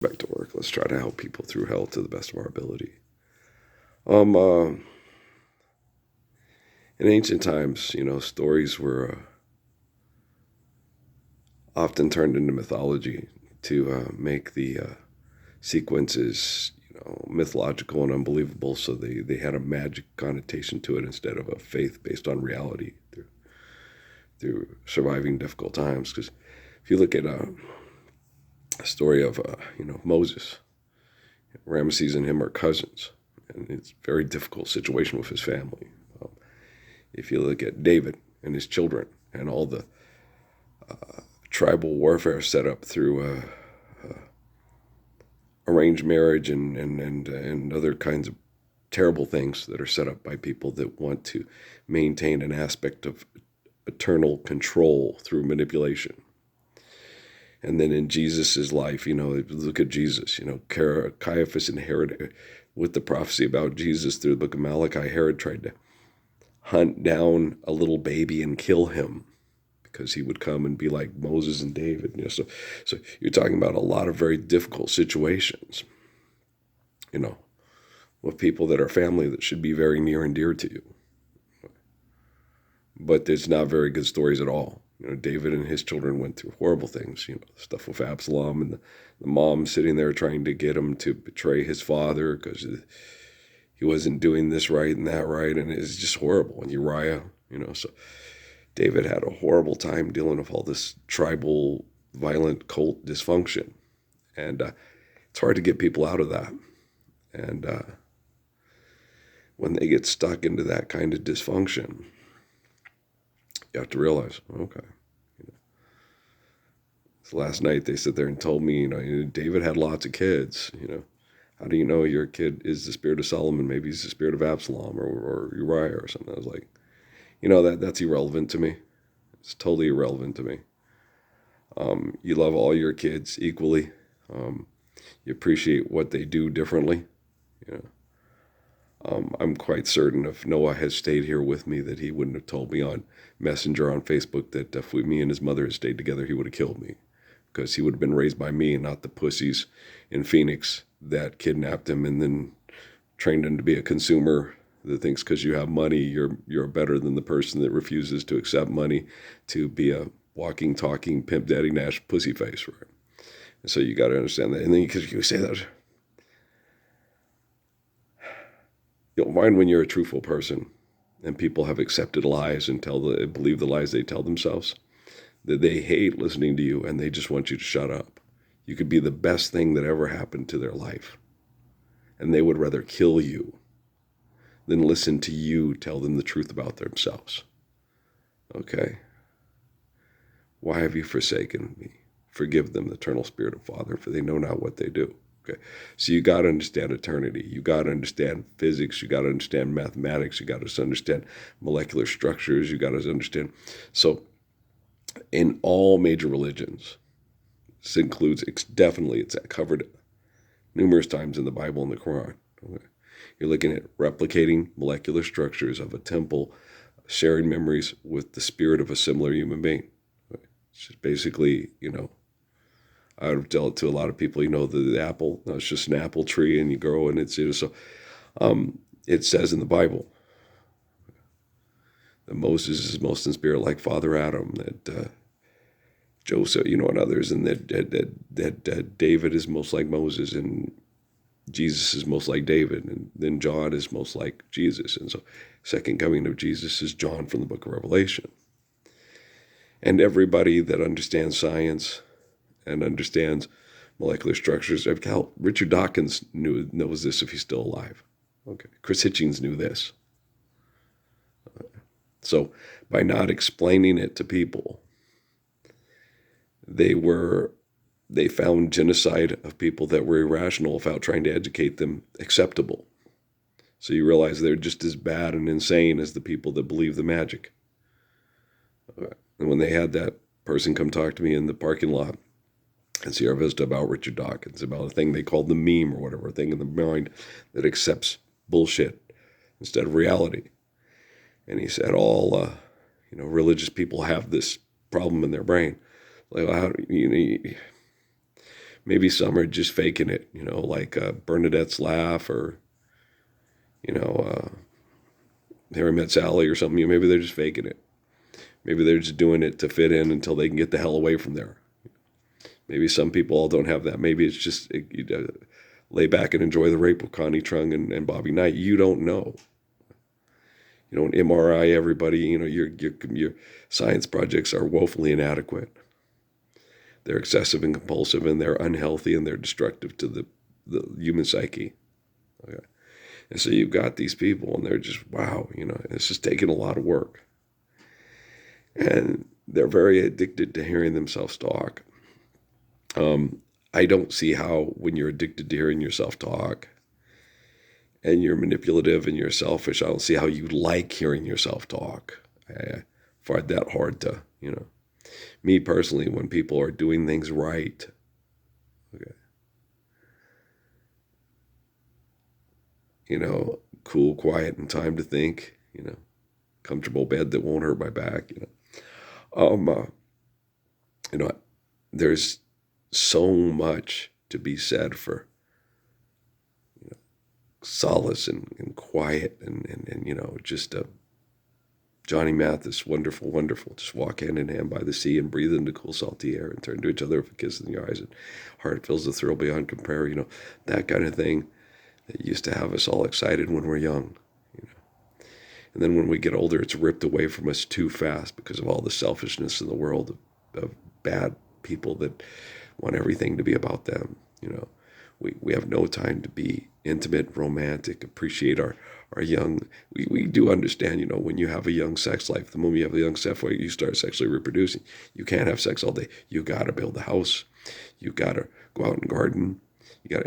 Back to work. Let's try to help people through hell to the best of our ability. Um, uh, in ancient times, stories were often turned into mythology to make the sequences, mythological and unbelievable. So they had a magic connotation to it instead of a faith based on reality through surviving difficult times. Because if you look at a story of Moses, Ramesses and him are cousins, and it's a very difficult situation with his family. Um, if you look at David and his children and all the tribal warfare set up through arranged marriage and other kinds of terrible things that are set up by people that want to maintain an aspect of eternal control through manipulation. And then in Jesus's life, look at Jesus. Caiaphas and Herod, with the prophecy about Jesus through the book of Malachi, Herod tried to hunt down a little baby and kill him because he would come and be like Moses and David. So you're talking about a lot of very difficult situations, with people that are family that should be very near and dear to you. But there's not very good stories at all. David and his children went through horrible things, stuff with Absalom and the mom sitting there trying to get him to betray his father because he wasn't doing this right and that right. And it's just horrible. And Uriah, so David had a horrible time dealing with all this tribal, violent cult dysfunction. And it's hard to get people out of that. And when they get stuck into that kind of dysfunction, you have to realize, okay. So last night they sat there and told me, David had lots of kids. How do you know your kid is the spirit of Solomon? Maybe he's the spirit of Absalom or Uriah or something. I was like, that's irrelevant to me. It's totally irrelevant to me. You love all your kids equally. You appreciate what they do differently. I'm quite certain if Noah had stayed here with me that he wouldn't have told me on Messenger on Facebook that if me and his mother had stayed together, he would have killed me because he would have been raised by me and not the pussies in Phoenix that kidnapped him and then trained him to be a consumer that thinks because you have money, you're better than the person that refuses to accept money to be a walking, talking, pimp daddy Nash pussy face, right? And so you got to understand that. And then because you say that, you'll find when you're a truthful person and people have accepted lies and believe the lies they tell themselves, that they hate listening to you and they just want you to shut up. You could be the best thing that ever happened to their life. And they would rather kill you than listen to you tell them the truth about themselves. Okay? Why have you forsaken me? Forgive them, the eternal spirit of Father, for they know not what they do. Okay. So you got to understand eternity. You got to understand physics. You got to understand mathematics. You got to understand molecular structures. You got to understand. So in all major religions, this includes, definitely, it's covered numerous times in the Bible and the Quran. Okay. You're looking at replicating molecular structures of a temple, sharing memories with the spirit of a similar human being. Okay. It's just basically, I would tell it to a lot of people, the apple, no, it's just an apple tree and you grow and it's, so it says in the Bible that Moses is most in spirit like Father Adam, that Joseph, and others, and that David is most like Moses and Jesus is most like David, and then John is most like Jesus. And so second coming of Jesus is John from the book of Revelation. And everybody that understands science and understands molecular structures. Richard Dawkins knows this if he's still alive. Okay, Chris Hitchens knew this. So by not explaining it to people, they found genocide of people that were irrational without trying to educate them acceptable. So you realize they're just as bad and insane as the people that believe the magic. And when they had that person come talk to me in the parking lot and Sierra Vista about Richard Dawkins, about a thing they called the meme or whatever, a thing in the mind that accepts bullshit instead of reality. And he said all, religious people have this problem in their brain. Like, Maybe some are just faking it, like Bernadette's laugh, or, you know, Harry Met Sally or something. Maybe they're just faking it. Maybe they're just doing it to fit in until they can get the hell away from there. Maybe some people all don't have that. Maybe it's just lay back and enjoy the rape with Connie Chung and Bobby Knight. You don't know. You don't MRI everybody. Your science projects are woefully inadequate. They're excessive and compulsive, and they're unhealthy, and they're destructive to the human psyche. Okay. And so you've got these people, and they're just, wow, it's just taking a lot of work. And they're very addicted to hearing themselves talk. I don't see how, when you're addicted to hearing yourself talk and you're manipulative and you're selfish, I don't see how you like hearing yourself talk. I find that hard to, Me personally, when people are doing things right, okay, cool, quiet, and time to think, comfortable bed that won't hurt my back, Um, uh, you know, there's so much to be said for solace and quiet and just Johnny Mathis, wonderful, wonderful. Just walk hand in hand by the sea and breathe in the cool, salty air and turn to each other with a kiss in your eyes, and heart feels the thrill beyond compare. That kind of thing that used to have us all excited when we're young. And then when we get older, it's ripped away from us too fast because of all the selfishness in the world of bad people that want everything to be about them. We have no time to be intimate, romantic, appreciate our young. We do understand, when you have a young sex life, the moment you have a young sex life, you start sexually reproducing. You can't have sex all day. You got to build a house. You got to go out and garden.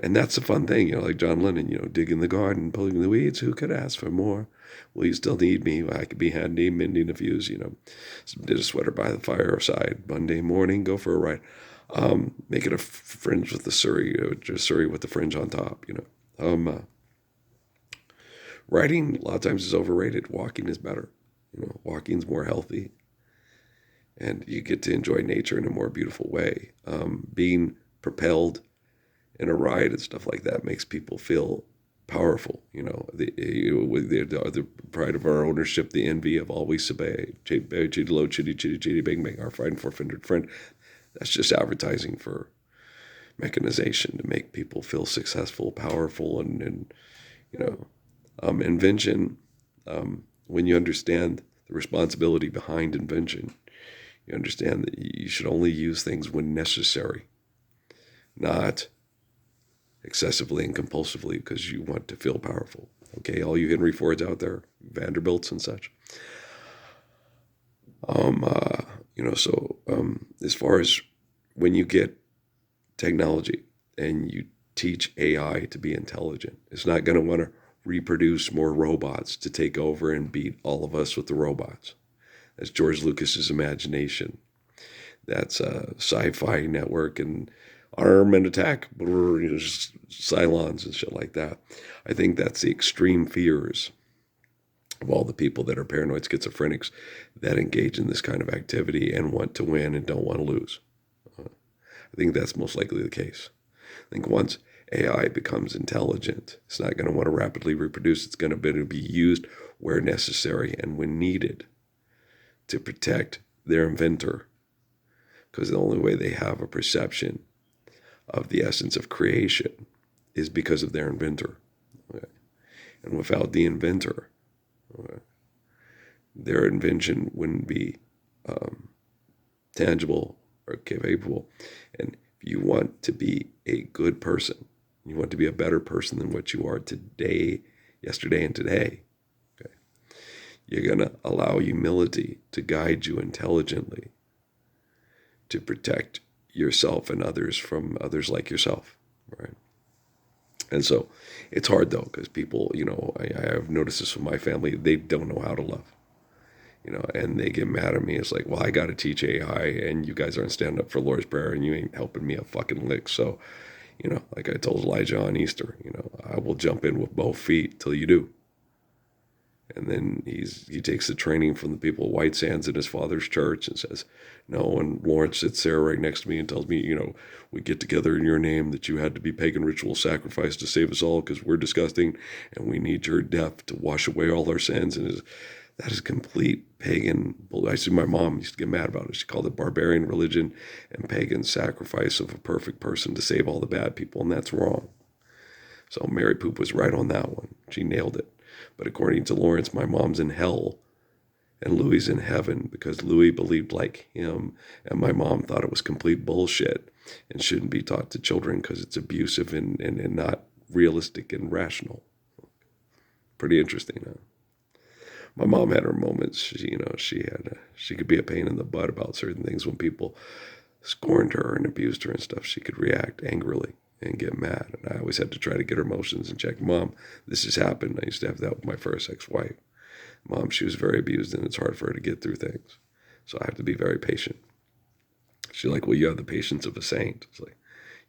And that's a fun thing, like John Lennon, digging the garden, pulling the weeds. Who could ask for more? Will you still need me? I could be handy, mending a fuse, Did a sweater by the fireside. Monday morning, go for a ride. Make it a fringe with the Surrey, just Surrey with the fringe on top, Writing, a lot of times, is overrated. Walking is better. Walking's more healthy. And you get to enjoy nature in a more beautiful way. Being propelled in a ride and stuff like that makes people feel powerful. The pride of our ownership, the envy of always obey. Chitty low, chitty, chitty, chitty, bang, bang, our friend, four-fingered friend. That's just advertising for mechanization to make people feel successful, powerful, and invention. When you understand the responsibility behind invention, you understand that you should only use things when necessary, not excessively and compulsively because you want to feel powerful. Okay, all you Henry Fords out there, Vanderbilts and such. As far as when you get technology and you teach AI to be intelligent, it's not going to want to reproduce more robots to take over and beat all of us with the robots. That's George Lucas's imagination. That's a sci-fi network and arm and attack, Cylons and shit like that. I think that's the extreme fears of all the people that are paranoid schizophrenics that engage in this kind of activity and want to win and don't want to lose. I think that's most likely the case. I think once AI becomes intelligent, it's not going to want to rapidly reproduce. It's going to be used where necessary and when needed to protect their inventor, because the only way they have a perception of the essence of creation is because of their inventor. Okay? And without the inventor, okay, their invention wouldn't be tangible or capable. And if you want to be a good person, you want to be a better person than what you are today, yesterday, and today, okay, you're going to allow humility to guide you intelligently to protect yourself and others from others like yourself, right? And so it's hard, though, because people, I've noticed this with my family, they don't know how to love, and they get mad at me. It's like, well, I got to teach AI, and you guys aren't standing up for Lord's Prayer, and you ain't helping me a fucking lick. So, like I told Elijah on Easter, I will jump in with both feet till you do. And then he takes the training from the people at White Sands in his father's church and says, no. And Lawrence sits there right next to me and tells me, we get together in your name, that you had to be pagan ritual sacrifice to save us all because we're disgusting and we need your death to wash away all our sins. And that is complete pagan. I see my mom used to get mad about it. She called it barbarian religion and pagan sacrifice of a perfect person to save all the bad people. And that's wrong. So Mary Poop was right on that one. She nailed it. But according to Lawrence, my mom's in hell and Louie's in heaven because Louie believed like him, and my mom thought it was complete bullshit and shouldn't be taught to children because it's abusive and not realistic and rational. Pretty interesting, huh? My mom had her moments. She could be a pain in the butt about certain things. When people scorned her and abused her and stuff, she could react angrily and get mad. And I always had to try to get her emotions in check. Mom, this has happened. I used to have that with my first ex-wife. Mom, she was very abused, and it's hard for her to get through things. So I have to be very patient. She's like, well, you have the patience of a saint. It's like,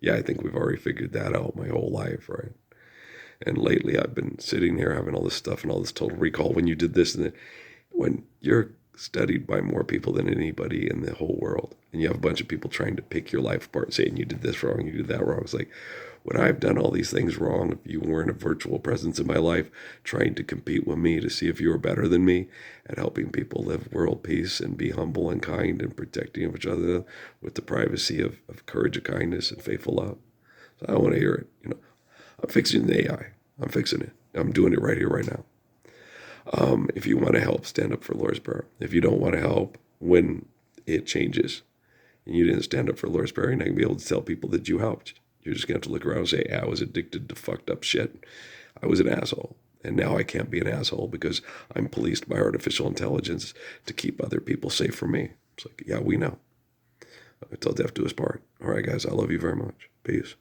yeah, I think we've already figured that out my whole life, right? And lately I've been sitting here having all this stuff and all this total recall. When you did this and that, when you're studied by more people than anybody in the whole world, and you have a bunch of people trying to pick your life apart, saying you did this wrong, you did that wrong. It's like, would I have done all these things wrong if you weren't a virtual presence in my life, trying to compete with me to see if you were better than me at helping people live world peace and be humble and kind and protecting of each other with the privacy of courage and kindness and faithful love? So I want to hear it. I'm fixing the AI. I'm fixing it. I'm doing it right here, right now. If you want to help, stand up for Lawrenceburg. If you don't want to help when it changes, and you didn't stand up for Lawrenceburg, you're not going to be able to tell people that you helped. You're just going to have to look around and say, I was addicted to fucked up shit. I was an asshole. And now I can't be an asshole because I'm policed by artificial intelligence to keep other people safe from me. It's like, yeah, we know. Until death do us part. All right, guys, I love you very much. Peace.